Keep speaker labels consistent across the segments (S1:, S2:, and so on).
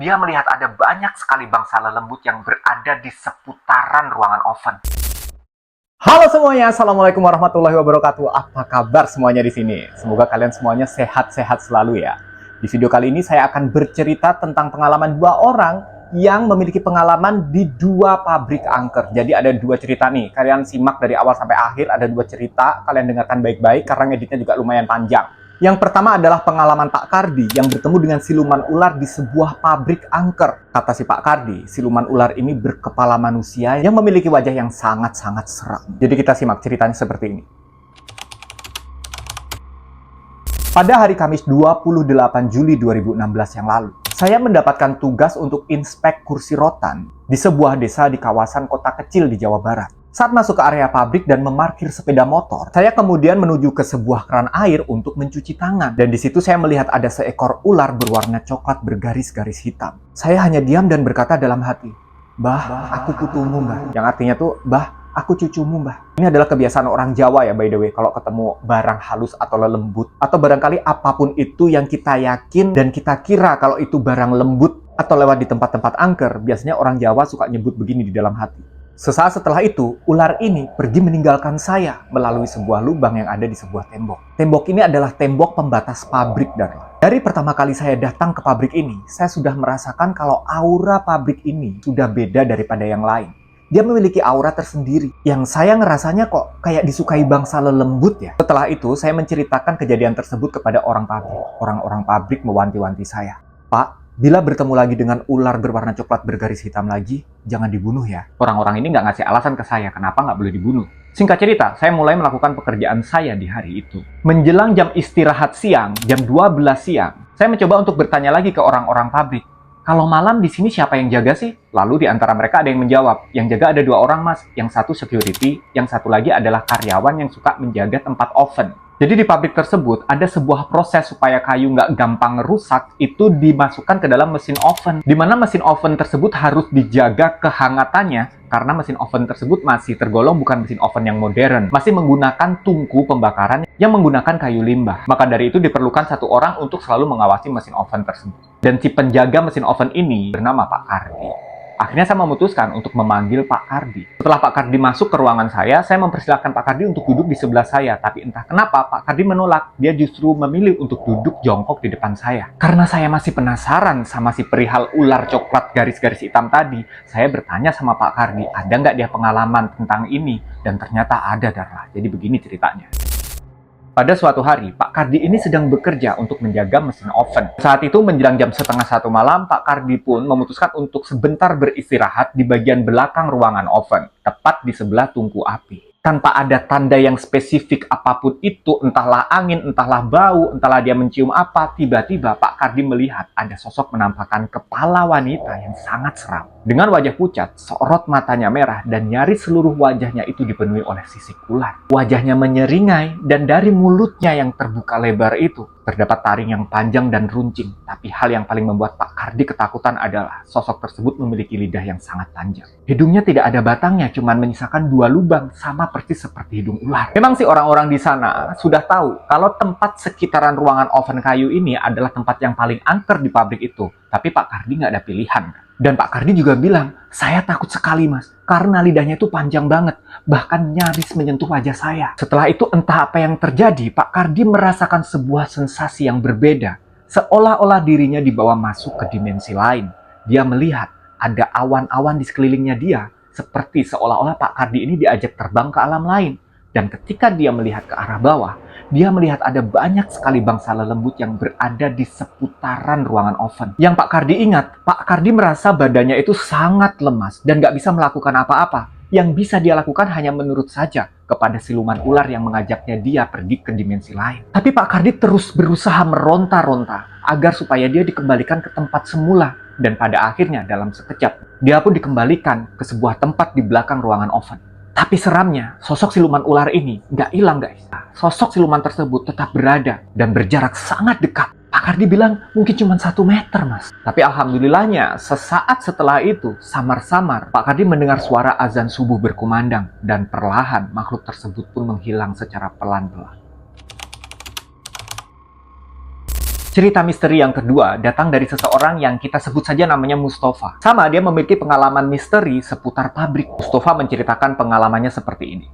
S1: Dia melihat ada banyak sekali bangsa lelembut yang berada di seputaran ruangan oven.
S2: Halo semuanya, assalamualaikum warahmatullahi wabarakatuh. Apa kabar semuanya di sini? Semoga kalian semuanya sehat-sehat selalu ya. Di video kali ini saya akan bercerita tentang pengalaman dua orang yang memiliki pengalaman di dua pabrik angker. Jadi ada dua cerita nih. Kalian simak dari awal sampai akhir, ada dua cerita. Kalian dengarkan baik-baik karena editnya juga lumayan panjang. Yang pertama adalah pengalaman Pak Kardi yang bertemu dengan siluman ular di sebuah pabrik angker. Kata si Pak Kardi, siluman ular ini berkepala manusia yang memiliki wajah yang sangat-sangat seram. Jadi kita simak ceritanya seperti ini. Pada hari Kamis 28 Juli 2016 yang lalu, saya mendapatkan tugas untuk inspek kursi rotan di sebuah desa di kawasan kota kecil di Jawa Barat. Saat masuk ke area pabrik dan memarkir sepeda motor, saya kemudian menuju ke sebuah keran air untuk mencuci tangan. Dan di situ saya melihat ada seekor ular berwarna coklat bergaris-garis hitam. Saya hanya diam dan berkata dalam hati, "Mbah, aku putumu, Mbah." Yang artinya tuh, "Mbah, aku cucumu, Mbah." Ini adalah kebiasaan orang Jawa ya, by the way. Kalau ketemu barang halus atau lembut, atau barangkali apapun itu yang kita yakin dan kita kira kalau itu barang lembut atau lewat di tempat-tempat angker, biasanya orang Jawa suka nyebut begini di dalam hati. Sesaat setelah itu, ular ini pergi meninggalkan saya melalui sebuah lubang yang ada di sebuah tembok. Tembok ini adalah tembok pembatas pabrik, Darla. Dari pertama kali saya datang ke pabrik ini, saya sudah merasakan kalau aura pabrik ini sudah beda daripada yang lain. Dia memiliki aura tersendiri, yang saya ngerasanya kok kayak disukai bangsa lelembut ya. Setelah itu, saya menceritakan kejadian tersebut kepada orang pabrik. Orang-orang pabrik mewanti-wanti saya. "Pak, bila bertemu lagi dengan ular berwarna coklat bergaris hitam lagi, jangan dibunuh ya." Orang-orang ini nggak ngasih alasan ke saya kenapa nggak boleh dibunuh. Singkat cerita, saya mulai melakukan pekerjaan saya di hari itu. Menjelang jam istirahat siang, jam 12 siang, saya mencoba untuk bertanya lagi ke orang-orang pabrik. "Kalau malam di sini siapa yang jaga sih?" Lalu di antara mereka ada yang menjawab, "Yang jaga ada 2 orang mas, yang satu security, yang satu lagi adalah karyawan yang suka menjaga tempat oven." Jadi di pabrik tersebut ada sebuah proses supaya kayu nggak gampang rusak, itu dimasukkan ke dalam mesin oven. Di mana mesin oven tersebut harus dijaga kehangatannya, karena mesin oven tersebut masih tergolong bukan mesin oven yang modern. Masih menggunakan tungku pembakaran yang menggunakan kayu limbah. Maka dari itu diperlukan 1 orang untuk selalu mengawasi mesin oven tersebut. Dan si penjaga mesin oven ini bernama Pak Kardi. Akhirnya saya memutuskan untuk memanggil Pak Kardi. Setelah Pak Kardi masuk ke ruangan saya mempersilahkan Pak Kardi untuk duduk di sebelah saya. Tapi entah kenapa Pak Kardi menolak. Dia justru memilih untuk duduk jongkok di depan saya. Karena saya masih penasaran sama si perihal ular coklat garis-garis hitam tadi, saya bertanya sama Pak Kardi, ada nggak dia pengalaman tentang ini? Dan ternyata ada, Darla. Jadi begini ceritanya. Pada suatu hari, Pak Kardi ini sedang bekerja untuk menjaga mesin oven. Saat itu menjelang jam 12:30 malam, Pak Kardi pun memutuskan untuk sebentar beristirahat di bagian belakang ruangan oven, tepat di sebelah tungku api. Tanpa ada tanda yang spesifik apapun itu, entahlah angin, entahlah bau, entahlah dia mencium apa, tiba-tiba Pak Kardi melihat ada sosok menampakkan kepala wanita yang sangat seram. Dengan wajah pucat, sorot matanya merah, dan nyaris seluruh wajahnya itu dipenuhi oleh sisik ular. Wajahnya menyeringai, dan dari mulutnya yang terbuka lebar itu, terdapat taring yang panjang dan runcing. Tapi hal yang paling membuat Pak Kardi ketakutan adalah sosok tersebut memiliki lidah yang sangat panjang. Hidungnya tidak ada batangnya, cuman menyisakan 2 lubang, sama persis seperti hidung ular. Memang sih orang-orang di sana sudah tahu kalau tempat sekitaran ruangan oven kayu ini adalah tempat yang paling angker di pabrik itu. Tapi Pak Kardi nggak ada pilihan. Dan Pak Kardi juga bilang, "Saya takut sekali mas, karena lidahnya itu panjang banget, bahkan nyaris menyentuh wajah saya." Setelah itu entah apa yang terjadi, Pak Kardi merasakan sebuah sensasi yang berbeda. Seolah-olah dirinya dibawa masuk ke dimensi lain. Dia melihat ada awan-awan di sekelilingnya dia, seperti seolah-olah Pak Kardi ini diajak terbang ke alam lain. Dan ketika dia melihat ke arah bawah, dia melihat ada banyak sekali bangsa lelembut yang berada di seputaran ruangan oven. Yang Pak Kardi ingat, Pak Kardi merasa badannya itu sangat lemas dan nggak bisa melakukan apa-apa. Yang bisa dia lakukan hanya menurut saja kepada siluman ular yang mengajaknya dia pergi ke dimensi lain. Tapi Pak Kardi terus berusaha meronta-ronta agar supaya dia dikembalikan ke tempat semula. Dan pada akhirnya dalam sekejap, dia pun dikembalikan ke sebuah tempat di belakang ruangan oven. Tapi seramnya, sosok siluman ular ini nggak hilang guys. Sosok siluman tersebut tetap berada dan berjarak sangat dekat. Pak Kardi bilang mungkin cuma 1 meter mas. Tapi alhamdulillahnya sesaat setelah itu samar-samar Pak Kardi mendengar suara azan subuh berkumandang. Dan perlahan makhluk tersebut pun menghilang secara pelan-pelan. Cerita misteri yang kedua datang dari seseorang yang kita sebut saja namanya Mustafa. Sama, dia memiliki pengalaman misteri seputar pabrik. Mustafa menceritakan pengalamannya seperti ini.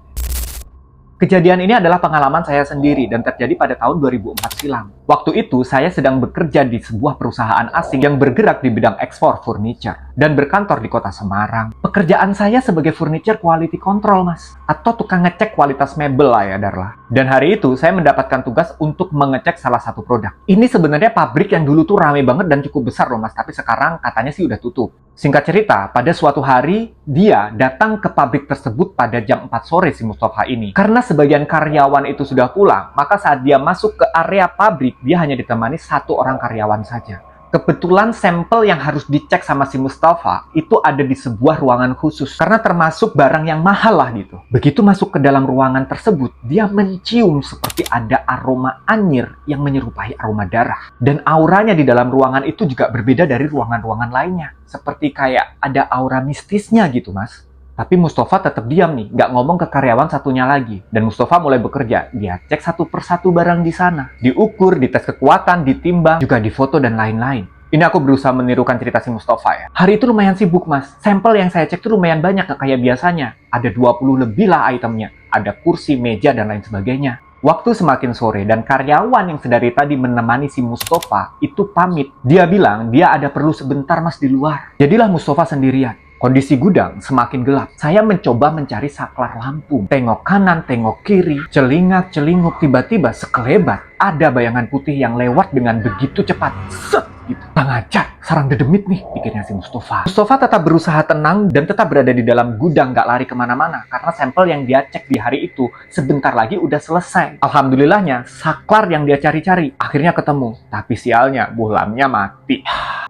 S2: Kejadian ini adalah pengalaman saya sendiri dan terjadi pada tahun 2004 silam. Waktu itu, saya sedang bekerja di sebuah perusahaan asing yang bergerak di bidang ekspor furniture dan berkantor di kota Semarang. Pekerjaan saya sebagai furniture quality control, Mas. Atau tukang ngecek kualitas mebel lah ya, Darlah. Dan hari itu, saya mendapatkan tugas untuk mengecek salah satu produk. Ini sebenarnya pabrik yang dulu tuh rame banget dan cukup besar loh, Mas. Tapi sekarang katanya sih udah tutup. Singkat cerita, pada suatu hari, dia datang ke pabrik tersebut pada jam 4 sore si Mustafa ini. Karena sebagian karyawan itu sudah pulang, maka saat dia masuk ke area pabrik, dia hanya ditemani satu orang karyawan saja. Kebetulan sampel yang harus dicek sama si Mustafa itu ada di sebuah ruangan khusus. Karena termasuk barang yang mahal lah gitu. Begitu masuk ke dalam ruangan tersebut, dia mencium seperti ada aroma anyir yang menyerupai aroma darah. Dan auranya di dalam ruangan itu juga berbeda dari ruangan-ruangan lainnya. Seperti kayak ada aura mistisnya gitu, Mas. Tapi Mustafa tetap diam nih, nggak ngomong ke karyawan satunya lagi. Dan Mustafa mulai bekerja. Dia cek satu persatu barang di sana. Diukur, dites kekuatan, ditimbang, juga difoto dan lain-lain. Ini aku berusaha menirukan cerita si Mustafa ya. Hari itu lumayan sibuk, Mas. Sampel yang saya cek tuh lumayan banyak, nggak kayak biasanya. Ada 20 lebih lah itemnya. Ada kursi, meja, dan lain sebagainya. Waktu semakin sore dan karyawan yang sedari tadi menemani si Mustafa itu pamit. Dia bilang dia ada perlu sebentar, Mas, di luar. Jadilah Mustafa sendirian. Kondisi gudang semakin gelap. Saya mencoba mencari saklar lampu. Tengok kanan, tengok kiri, celingak-celinguk, tiba-tiba sekelebat ada bayangan putih yang lewat dengan begitu cepat. Set! Gitu. Bang aja, sarang dedemit nih, pikirnya si Mustafa. Mustafa tetap berusaha tenang dan tetap berada di dalam gudang, gak lari kemana-mana. Karena sampel yang dia cek di hari itu sebentar lagi udah selesai. Alhamdulillahnya, saklar yang dia cari-cari akhirnya ketemu. Tapi sialnya, bohlamnya mati.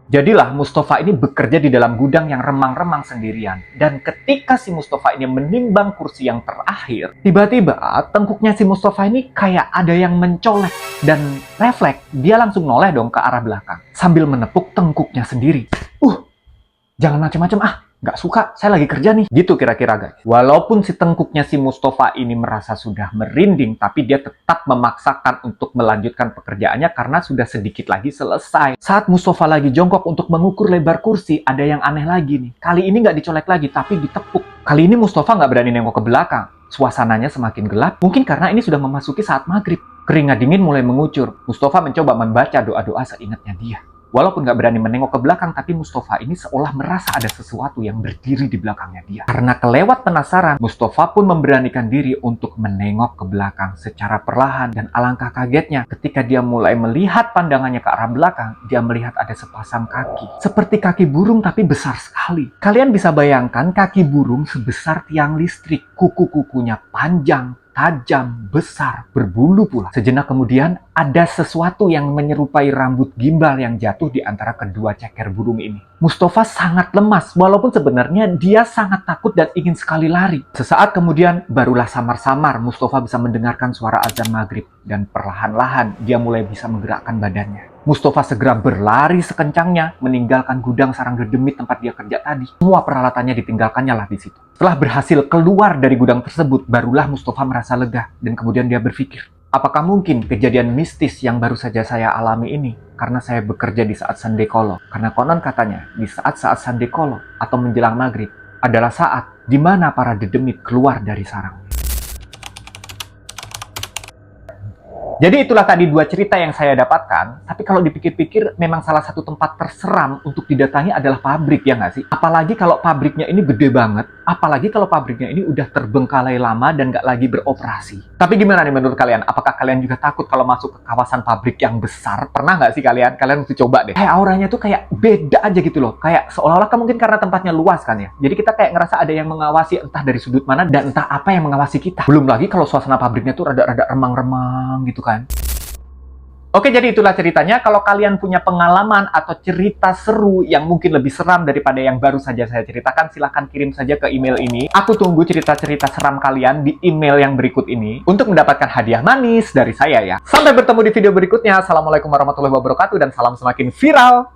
S2: Jadilah Mustafa ini bekerja di dalam gudang yang remang-remang sendirian. Dan ketika si Mustafa ini menimbang kursi yang terakhir, tiba-tiba tengkuknya si Mustafa ini kayak ada yang mencolek. Dan refleks, dia langsung noleh dong ke arah belakang. Sambil menepuk tengkuknya sendiri. Jangan macam-macam nggak suka, saya lagi kerja nih. Gitu kira-kira guys. Walaupun si tengkuknya si Mustafa ini merasa sudah merinding, tapi dia tetap memaksakan untuk melanjutkan pekerjaannya karena sudah sedikit lagi selesai. Saat Mustafa lagi jongkok untuk mengukur lebar kursi, ada yang aneh lagi nih. Kali ini nggak dicolek lagi, tapi ditepuk. Kali ini Mustafa nggak berani nengok ke belakang. Suasananya semakin gelap, mungkin karena ini sudah memasuki saat maghrib. Keringat dingin mulai mengucur. Mustafa mencoba membaca doa-doa seingatnya dia. Walaupun nggak berani menengok ke belakang, tapi Mustafa ini seolah merasa ada sesuatu yang berdiri di belakangnya dia. Karena kelewat penasaran, Mustafa pun memberanikan diri untuk menengok ke belakang secara perlahan. Dan alangkah kagetnya ketika dia mulai melihat pandangannya ke arah belakang, dia melihat ada sepasang kaki. Seperti kaki burung tapi besar sekali. Kalian bisa bayangkan kaki burung sebesar tiang listrik. Kuku-kukunya panjang, tajam, besar, berbulu pula. Sejenak kemudian, ada sesuatu yang menyerupai rambut gimbal yang jatuh di antara kedua ceker burung ini. Mustafa sangat lemas, walaupun sebenarnya dia sangat takut dan ingin sekali lari. Sesaat kemudian, barulah samar-samar Mustafa bisa mendengarkan suara azan maghrib. Dan perlahan-lahan, dia mulai bisa menggerakkan badannya. Mustafa segera berlari sekencangnya, meninggalkan gudang sarang dedemit tempat dia kerja tadi. Semua peralatannya ditinggalkannya lah di situ. Setelah berhasil keluar dari gudang tersebut, barulah Mustafa merasa lega. Dan kemudian dia berpikir, apakah mungkin kejadian mistis yang baru saja saya alami ini karena saya bekerja di saat sandekolo? Karena konon katanya, di saat-saat sandekolo atau menjelang maghrib adalah saat di mana para dedemit keluar dari sarang. Jadi itulah tadi dua cerita yang saya dapatkan. Tapi kalau dipikir-pikir, memang salah satu tempat terseram untuk didatangi adalah pabrik, ya nggak sih? Apalagi kalau pabriknya ini gede banget. Apalagi kalau pabriknya ini udah terbengkalai lama dan nggak lagi beroperasi. Tapi gimana nih menurut kalian? Apakah kalian juga takut kalau masuk ke kawasan pabrik yang besar? Pernah nggak sih kalian? Kalian mesti coba deh. Kayak auranya tuh kayak beda aja gitu loh. Kayak seolah-olah kan mungkin karena tempatnya luas kan ya. Jadi kita kayak ngerasa ada yang mengawasi entah dari sudut mana dan entah apa yang mengawasi kita. Belum lagi kalau suasana pabriknya tuh rada-rada remang-remang gitu kan. Oke, jadi itulah ceritanya. Kalau kalian punya pengalaman atau cerita seru yang mungkin lebih seram daripada yang baru saja saya ceritakan, silahkan kirim saja ke email ini. Aku tunggu cerita-cerita seram kalian di email yang berikut ini untuk mendapatkan hadiah manis dari saya ya. Sampai bertemu di video berikutnya. Assalamualaikum warahmatullahi wabarakatuh dan salam semakin viral.